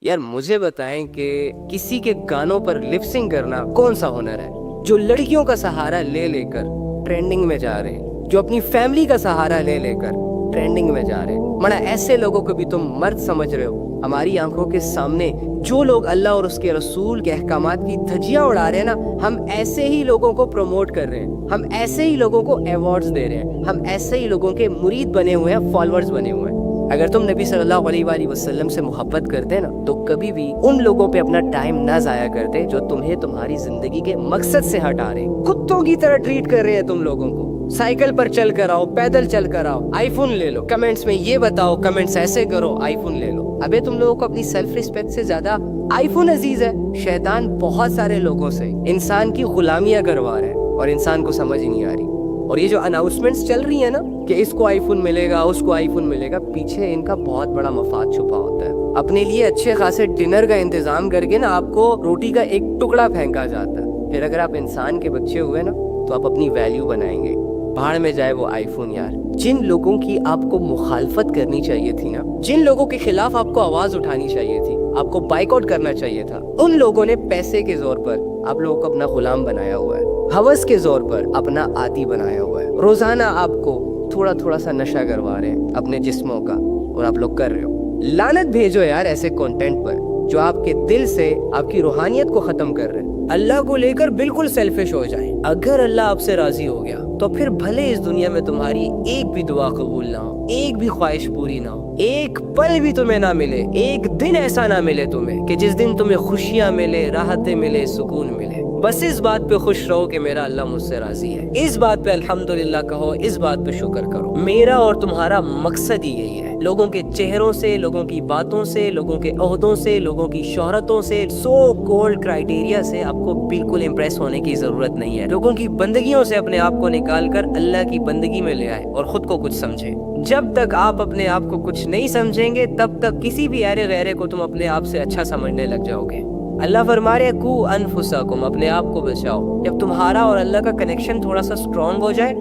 यार मुझे बताएं कि किसी के गानों पर लिपसिंग करना कौन सा हुनर है, जो लड़कियों का सहारा ले लेकर ट्रेंडिंग में जा रहे हैं, जो अपनी फैमिली का सहारा ले लेकर ट्रेंडिंग में जा रहे हैं। मना ऐसे लोगों को भी तुम मर्द समझ रहे हो? हमारी आंखों के सामने जो लोग अल्लाह और उसके रसूल के अहकामात की धज्जियां उड़ा रहे हैं ना, हम ऐसे ही लोगों को प्रमोट कर रहे हैं, हम ऐसे ही लोगों को अवार्ड्स दे रहे हैं, हम ऐसे ही लोगों के मुरीद बने हुए हैं, फॉलोअर्स बने हुए हैं। अगर तुम नबी सल्लल्लाहु अलैहि वसल्लम से मोहब्बत करते ना, तो कभी भी उन लोगों पे अपना टाइम ना जाया करते जो तुम्हें तुम्हारी जिंदगी के मकसद से हटा रहे। कुत्तों की तरह ट्रीट कर रहे हैं तुम लोगों को। साइकिल पर चल कर आओ, पैदल चल कर आओ, आईफोन ले लो, कमेंट्स में ये बताओ, कमेंट्स ऐसे करो, आईफोन ले लो। अबे तुम लोगों को अपनी सेल्फ रिस्पेक्ट से ज्यादा आईफोन अजीज है। शैतान बहुत सारे लोगों से इंसान की गुलामियां करवा रहा है और इंसान को समझ ही नहीं आ रही। और ये जो अनाउंसमेंट्स चल रही है ना कि इसको आईफोन मिलेगा, उसको आईफोन मिलेगा, पीछे इनका बहुत बड़ा मफाद छुपा होता है। अपने लिए अच्छे खासे डिनर का इंतजाम करके ना आपको रोटी का एक टुकड़ा फेंका जाता है। फिर अगर आप इंसान के बच्चे हुए ना, तो आप अपनी वैल्यू बनाएंगे। भाड़ में जाए वो आईफोन यार। जिन लोगों की आपको मुखालफत करनी चाहिए थी ना, जिन लोगों के खिलाफ आपको आवाज उठानी चाहिए थी, आपको बाइकआउट करना चाहिए था, उन लोगों ने पैसे के जोर पर आप लोगों को अपना गुलाम बनाया हुआ है, हवस के जोर पर अपना आदी बनाया हुआ है। रोजाना आपको थोड़ा थोड़ा सा नशा करवा रहे हैं अपने जिस्मों का, और आप लोग कर रहे हो। लानत भेजो यार ऐसे कंटेंट पर जो आपके दिल से आपकी रूहानियत को खत्म कर रहे हैं। अल्लाह को लेकर बिल्कुल सेल्फिश हो जाएं। अगर अल्लाह आपसे राजी हो गया तो फिर भले इस दुनिया में तुम्हारी एक भी दुआ कबूल ना हो, एक भी ख्वाहिश पूरी ना हो, एक पल भी तुम्हें ना मिले, एक दिन ऐसा ना मिले तुम्हें कि जिस दिन तुम्हें खुशियां मिले, राहतें मिले, सुकून मिले। बस इस बात पे खुश रहो कि मेरा अल्लाह मुझसे राजी है। इस बात पे अल्हम्दुलिल्लाह कहो, इस बात पे शुक्र करो। मेरा और तुम्हारा मकसद ही यही है। लोगों के चेहरों से, लोगों की बातों से, लोगों के ओहदों से, लोगों की शोहरतों से, सो कॉल्ड क्राइटेरिया से आपको बिल्कुल इम्प्रेस होने की जरूरत नहीं है। लोगों की बंदगियों से अपने आप को निकाल कर अल्लाह की बंदगी में ले आए और खुद को कुछ समझे। जब तक आप अपने आप को कुछ नहीं समझेंगे, तब तक किसी भी ऐरे गैरे को तुम अपने आप से अच्छा समझने लग जाओगे। अल्लाह फरमा रहे कू अनफुसाकुम, अपने आप को बचाओ। जब तुम्हारा और अल्लाह का कनेक्शन थोड़ा सा स्ट्रॉन्ग हो जाए,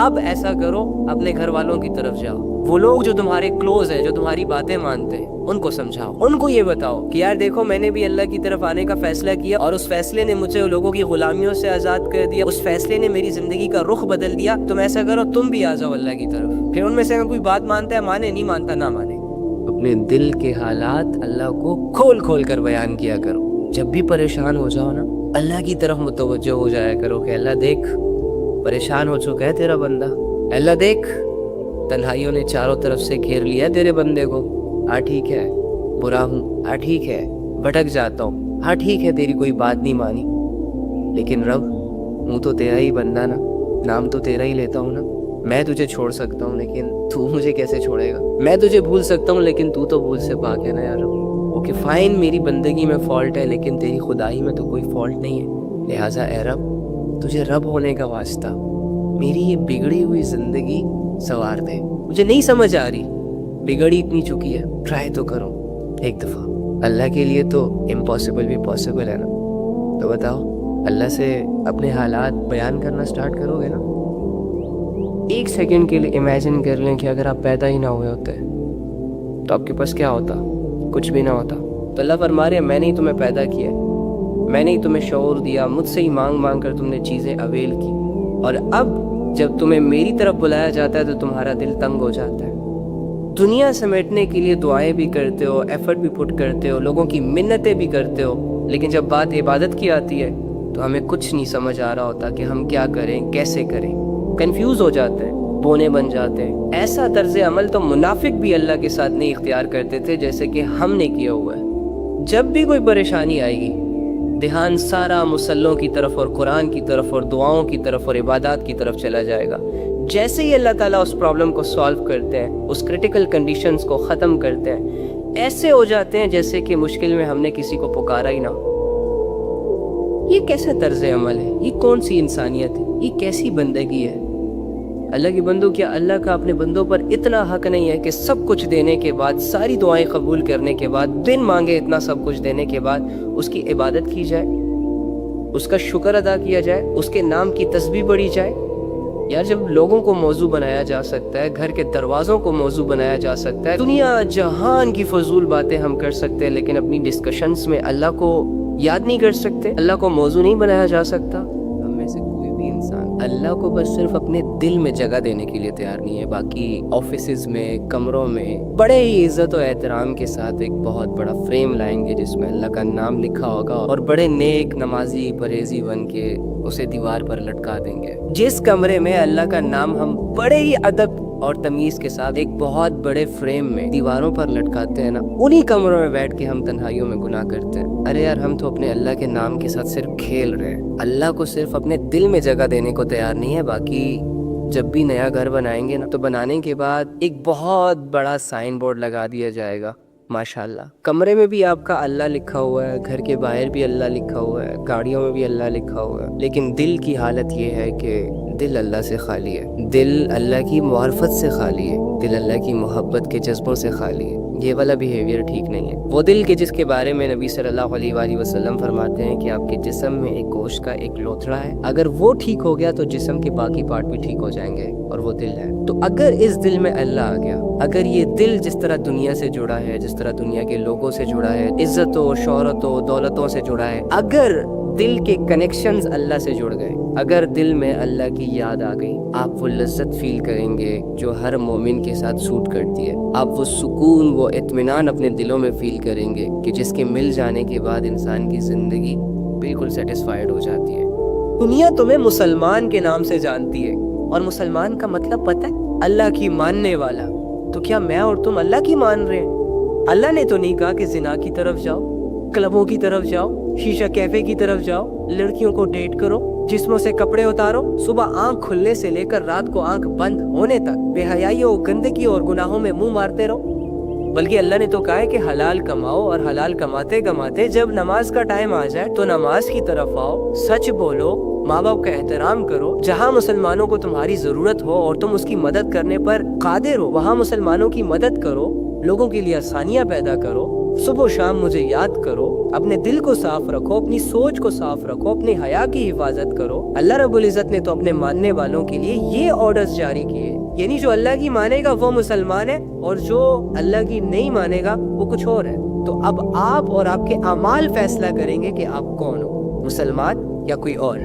अब ऐसा करो, अपने घर वालों की तरफ जाओ। वो लोग जो तुम्हारे क्लोज हैं, जो तुम्हारी बातें मानते हैं, उनको समझाओ। उनको ये बताओ कि यार देखो, मैंने भी अल्लाह की तरफ आने का फैसला किया और उस फैसले ने मुझे लोगों की गुलामियों से आजाद कर दिया, उस फैसले ने मेरी जिंदगी का रुख बदल दिया। तुम ऐसा करो, तुम भी आ जाओ अल्लाह की तरफ। फिर उनमें से अगर कोई बात मानता है माने, नहीं मानता ना माने। अपने दिल के हालात अल्लाह को खोल खोल कर बयान किया करो। जब भी परेशान हो जाओ ना, अल्लाह की तरफ मुतवज्जो हो जाया करो कि अल्लाह देख, परेशान हो चुका है तेरा बंदा। अल्लाह देख, तन्हाइयों ने चारों तरफ से घेर लिया है तेरे बंदे को। हाँ ठीक है, बुरा हूँ, हाँ ठीक है, भटक जाता हूँ, हाँ ठीक है, तेरी कोई बात नहीं मानी, लेकिन रब, हूँ तो तेरा ही बंदा ना, नाम तो तेरा ही लेता हूँ ना। मैं तुझे छोड़ सकता हूँ, लेकिन तू मुझे कैसे छोड़ेगा? मैं तुझे भूल सकता हूँ, लेकिन तू तो भूल से पाक है ना यार। ओके फाइन, मेरी बंदगी में फॉल्ट है, लेकिन तेरी खुदाई में तो कोई फॉल्ट नहीं है। लिहाजा ए रब, तुझे रब होने का वास्ता मेरी ये बिगड़ी हुई जिंदगी सवार दे। मुझे नहीं समझ आ रही, बिगड़ी इतनी चुकी है, ट्राई तो करो एक दफा। अल्लाह के लिए तो इम्पॉसिबल भी पॉसिबल है ना। तो बताओ, अल्लाह से अपने हालात बयान करना स्टार्ट करोगे ना? एक सेकंड के लिए इमेजिन कर लें कि अगर आप पैदा ही ना हुए होते तो आपके पास क्या होता? कुछ भी ना होता। तो अल्लाह फरमा रहे, मैंने ही तुम्हें पैदा किया, मैंने ही तुम्हें शऊर दिया, मुझसे ही मांग मांग कर तुमने चीज़ें अवेल की, और अब जब तुम्हें मेरी तरफ बुलाया जाता है तो तुम्हारा दिल तंग हो जाता है। दुनिया समेटने के लिए दुआएं भी करते हो, एफर्ट भी पुट करते हो, लोगों की मिन्नतें भी करते हो, लेकिन जब बात इबादत की आती है तो हमें कुछ नहीं समझ आ रहा होता कि हम क्या करें, कैसे करें। कंफ्यूज हो जाते हैं, बोने बन जाते हैं। ऐसा तर्ज अमल तो मुनाफिक भी अल्लाह के साथ नहीं इख्तियार करते थे, जैसे कि हमने किया हुआ है। जब भी कोई परेशानी आएगी, ध्यान सारा मुसल्लों की तरफ और कुरान की तरफ और दुआओं की तरफ और इबादत की तरफ चला जाएगा। जैसे ही अल्लाह ताला उस प्रॉब्लम को सॉल्व करते हैं, उस क्रिटिकल कंडीशंस को ख़त्म करते हैं, ऐसे हो जाते हैं जैसे कि मुश्किल में हमने किसी को पुकारा ही ना। ये कैसा तर्ज अमल है? ये कौन सी इंसानियत है? ये कैसी बंदगी है? अल्लाह की बंदो, क्या अल्लाह का अपने बंदों पर इतना हक नहीं है कि सब कुछ देने के बाद, सारी दुआएं कबूल करने के बाद, बिन मांगे इतना सब कुछ देने के बाद उसकी इबादत की जाए, उसका शुक्र अदा किया जाए, उसके नाम की तस्बीह पढ़ी जाए? यार जब लोगों को मौजू बनाया जा सकता है, घर के दरवाज़ों को मौजू बनाया जा सकता है, दुनिया जहान की फजूल बातें हम कर सकते हैं, लेकिन अपनी डिस्कशंस में अल्लाह को याद नहीं कर सकते, अल्लाह को मौजू नहीं बनाया जा सकता। हम में से कोई भी इंसान अल्लाह को बस सिर्फ अपने दिल में जगह देने के लिए तैयार नहीं है। बाकी ऑफिसेज में, कमरों में बड़े ही इज्जत और एहतराम के साथ एक बहुत बड़ा फ्रेम लाएंगे जिसमें अल्लाह का नाम लिखा होगा और बड़े नेक नमाजी परहेजी बन के उसे दीवार पर लटका देंगे। जिस कमरे में अल्लाह का नाम हम बड़े ही अदब और तमीज के साथ एक बहुत बड़े फ्रेम में दीवारों पर लटकाते हैं ना, उन्हीं कमरों में बैठ के हम तन्हाइयों में गुनाह करते हैं। अरे यार हम तो अपने अल्लाह के नाम के साथ सिर्फ खेल रहे हैं, अल्लाह को सिर्फ अपने दिल में जगह देने को तैयार नहीं है। बाकी जब भी नया घर बनाएंगे ना, तो बनाने के बाद एक बहुत बड़ा साइन बोर्ड लगा दिया जाएगा, माशाल्लाह। कमरे में भी आपका अल्लाह लिखा हुआ है, घर के बाहर भी अल्लाह लिखा हुआ है, गाड़ियों में भी अल्लाह लिखा हुआ है, लेकिन दिल की हालत ये है कि दिल अल्लाह से खाली है, दिल अल्लाह की मार्फत से खाली है, दिल अल्लाह की मोहब्बत के जज्बों से खाली है। ये वाला बिहेवियर ठीक नहीं है। वो दिल के जिसके बारे में नबी सल्लल्लाहु अलैहि वसल्लम फरमाते हैं कि आपके जिस्म में एक गोश्त का एक लोथड़ा है, अगर वो ठीक हो गया तो जिस्म के बाकी पार्ट भी ठीक हो जाएंगे, और वो दिल है। तो अगर इस दिल में अल्लाह आ गया, अगर ये दिल जिस तरह दुनिया से जुड़ा है, जिस तरह दुनिया के लोगों से जुड़ा है, इज्जतों, शोहरतों, दौलतों से जुड़ा है, अगर दिल के कनेक्शंस अल्लाह से जुड़ गए, अगर दिल में अल्लाह की याद आ गई, आप वो लज्जत फील करेंगे जो हर मोमिन के साथ सूट करती है। आप वो सुकून, वो इत्मीनान अपने दिलों में फील करेंगे कि जिसके मिल जाने के बाद इंसान की ज़िंदगी बिल्कुल सेटिस्फाइड हो जाती है। दुनिया तुम्हें मुसलमान के नाम से जानती है, और मुसलमान का मतलब पता है, अल्लाह की मानने वाला। तो क्या मैं और तुम अल्लाह की मान रहे हैं? अल्लाह ने तो नहीं कहा कि जिना की तरफ जाओ, क्लबों की तरफ जाओ, शीशा कैफे की तरफ जाओ, लड़कियों को डेट करो, जिस्मों से कपड़े उतारो, सुबह आंख खुलने से लेकर रात को आंख बंद होने तक बेहयाइयों, गंदगी और गुनाहों में मुंह मारते रहो। बल्कि अल्लाह ने तो कहा है कि हलाल कमाओ, और हलाल कमाते कमाते जब नमाज का टाइम आ जाए तो नमाज की तरफ आओ, सच बोलो, माँ बाप का एहतराम करो। जहाँ मुसलमानों को तुम्हारी जरूरत हो और तुम उसकी मदद करने पर कादिर हो, वहाँ मुसलमानों की मदद करो, लोगों के लिए आसानियाँ पैदा करो, सुबह शाम मुझे याद करो, अपने दिल को साफ रखो, अपनी सोच को साफ रखो, अपनी हया की हिफाजत करो। अल्लाह रब्बुल इज़्ज़त ने तो अपने मानने वालों के लिए ये ऑर्डर्स जारी किए, यानी जो अल्लाह की मानेगा वो मुसलमान है, और जो अल्लाह की नहीं मानेगा वो कुछ और है। तो अब आप और आपके अमाल फैसला करेंगे कि आप कौन हो, मुसलमान या कोई और।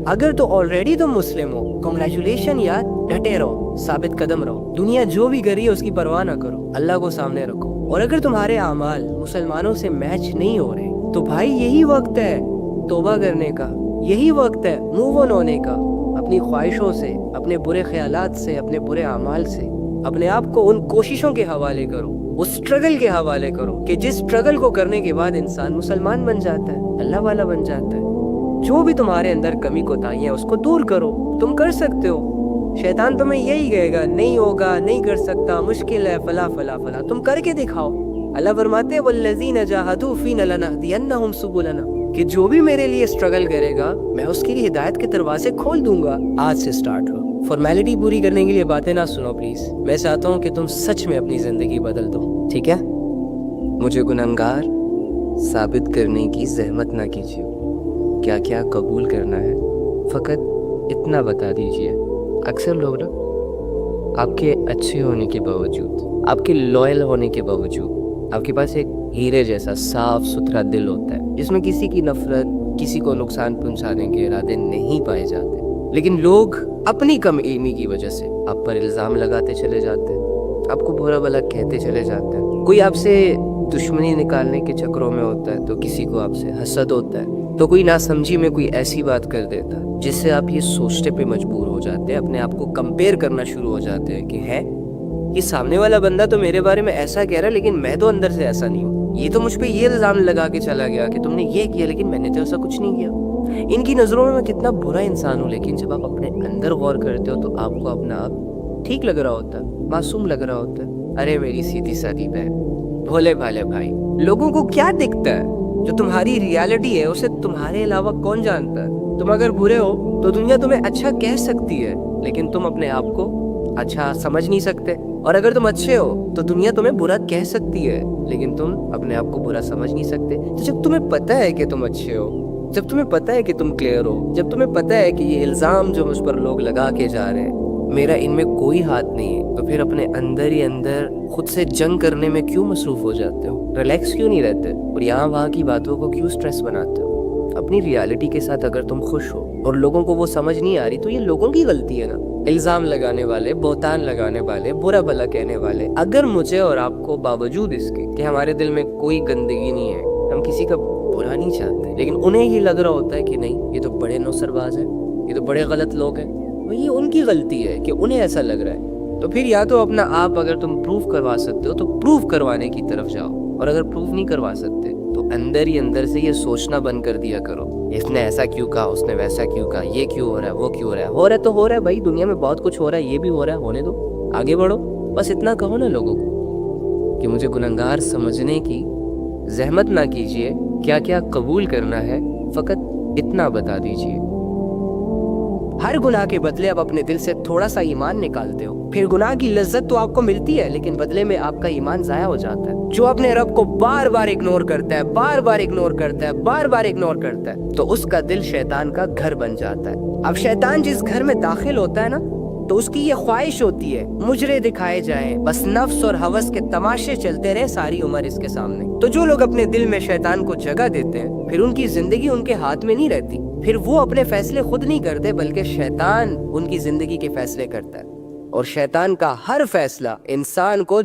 अगर तो ऑलरेडी तुम मुस्लिम हो, कॉन्ग्रेचुलेशन यार, डटे रहो, साबित कदम रहो, दुनिया जो भी कर रही है उसकी परवाह ना करो, अल्लाह को सामने रखो। और अगर तुम्हारे अमाल मुसलमानों से मैच नहीं हो रहे, तो भाई यही वक्त है तौबा करने का, यही वक्त है मूव ऑन होने का, अपनी ख्वाहिशों से, अपने बुरे ख्यालात से, अपने बुरे अमाल से। अपने आप को उन कोशिशों के हवाले करो, उस स्ट्रगल के हवाले करो कि जिस स्ट्रगल को करने के बाद इंसान मुसलमान बन जाता है, अल्लाह वाला बन जाता है। जो भी तुम्हारे अंदर कमी कोताही है उसको दूर करो, तुम कर सकते हो। शैतान तुम्हें यही कहेगा, नहीं होगा, नहीं कर सकता, मुश्किल है, फला फला फला, तुम करके दिखाओ। अल्लाह फरमाते हैं वल्लज़ीना जाहदू फ़ीना लनहदियन्नहुम सुबुलना, कि जो भी मेरे लिए स्ट्रगल करेगा मैं उसके लिए हिदायत के दरवाजे खोल दूंगा। आज से स्टार्ट हो। फॉर्मेलिटी पूरी करने के लिए बातें ना सुनो प्लीज। मैं चाहता हूँ कि तुम सच में अपनी जिंदगी बदल दो, ठीक है? मुझे गुनहगार साबित करने की जहमत ना कीजिए। क्या क्या कबूल करना है फ़कत इतना बता दीजिए। अक्सर लोग ना आपके अच्छे होने के बावजूद, आपके लॉयल होने के बावजूद, आपके पास एक हीरे जैसा साफ सुथरा दिल होता है जिसमें किसी की नफरत, किसी को नुकसान पहुंचाने के इरादे नहीं पाए जाते, लेकिन लोग अपनी कम इल्मी की वजह से आप पर इल्ज़ाम लगाते चले जाते हैं, आपको बुरा भला कहते चले जाते हैं। कोई आपसे दुश्मनी निकालने के चक्रों में होता है तो किसी को आपसे हसद होता है, तो कोई नासमझी में कोई ऐसी बात कर देता है जिससे आप ये सोचने पे मजबूर हो जाते हैं, अपने आप को कंपेयर करना शुरू हो जाते हैं कि है ये सामने वाला बंदा तो मेरे बारे में ऐसा कह रहा है लेकिन मैं तो अंदर से ऐसा नहीं हूँ, ये तो मुझ पे ये इल्ज़ाम लगा के चला गया कि तुमने ये किया लेकिन मैंने तो ऐसा कुछ नहीं किया। इनकी नज़रों में मैं कितना बुरा इंसान हूँ, लेकिन जब आप अपने अंदर गौर करते हो तो आपको अपना आप ठीक लग रहा होता है, मासूम लग रहा होता है। अरे मेरी सीधी सादी बहन, भोले भाले भाई, लोगों को क्या दिखता है? जो तुम्हारी रियलिटी है उसे तुम्हारे अलावा कौन जानता है? तुम अगर बुरे हो तो दुनिया तुम्हें अच्छा कह सकती है, लेकिन तुम अपने आप को अच्छा समझ नहीं सकते, और अगर तुम अच्छे हो तो दुनिया तुम्हें बुरा कह सकती है, लेकिन तुम अपने आप को बुरा समझ नहीं सकते। तो जब तुम्हें पता है कि तुम अच्छे हो جب تمہیں پتہ ہے کہ تم کلیئر ہو، جب تمہیں پتہ ہے کہ یہ الزام جو مجھ پر لوگ لگا کے جا رہے ہیں میرا ان میں کوئی ہاتھ نہیں ہے، تو پھر اپنے اندر ہی اندر خود سے جنگ کرنے میں کیوں مصروف ہو جاتے ہو؟ ریلیکس کیوں نہیں رہتے اور یہاں وہاں کی باتوں کو کیوں سٹریس بناتے ہو؟ اپنی ریالٹی کے ساتھ اگر تم خوش ہو اور لوگوں کو وہ سمجھ نہیں آ رہی تو یہ لوگوں کی غلطی ہے نا۔ الزام لگانے والے، بہتان لگانے والے، برا بھلا کہنے والے، اگر مجھے اور آپ کو باوجود اس کے کہ ہمارے دل میں کوئی گندگی نہیں ہے، ہم کسی کا برا نہیں چاہتے، لیکن انہیں یہ لگ رہا ہوتا ہے کہ نہیں یہ تو بڑے نوسر باز ہیں، یہ تو بڑے غلط لوگ ہیں، یہ ان کی غلطی ہے کہ انہیں ایسا لگ رہا ہے، تو پھر یا تو اپنا آپ اگر تم پروف کروا سکتے ہو تو پروف کروانے کی طرف جاؤ، اور اگر پروف نہیں کروا سکتے تو اندر ہی اندر سے یہ سوچنا بند کر دیا کرو اس نے ایسا کیوں کہا، اس نے ویسا کیوں کہا، یہ کیوں ہو رہا ہے، وہ کیوں ہو رہا ہے، ہو رہا ہے تو ہو رہا ہے بھائی، دنیا میں بہت کچھ ہو رہا ہے، یہ بھی ہو رہا ہے، ہونے دو، آگے بڑھو، بس اتنا کہو نا لوگوں کو کہ مجھے گنہگار سمجھنے کی زحمت نہ کیجیے، کیا کیا قبول کرنا ہے فقط اتنا بتا دیجیے۔ ہر گناہ کے بدلے اب اپنے دل سے تھوڑا سا ایمان نکالتے ہو، پھر گناہ کی لذت تو آپ کو ملتی ہے لیکن بدلے میں آپ کا ایمان ضائع ہو جاتا ہے۔ جو اپنے رب کو بار بار اگنور کرتا ہے، بار بار اگنور کرتا ہے، بار بار اگنور کرتا ہے، تو اس کا دل شیطان کا گھر بن جاتا ہے۔ اب شیطان جس گھر میں داخل ہوتا ہے نا تو اس کی یہ خواہش ہوتی ہے مجرے دکھائے جائیں، بس نفس اور ہوس کے تماشے چلتے رہے ساری عمر اس کے سامنے۔ تو جو لوگ اپنے دل میں شیطان کو جگہ دیتے ہیں پھر ان کی زندگی ان کے ہاتھ میں نہیں رہتی، پھر وہ اپنے فیصلے خود نہیں کرتے بلکہ شیطان ان کی زندگی کے فیصلے کرتا ہے، اور شیطان کا ہر فیصلہ انسان کو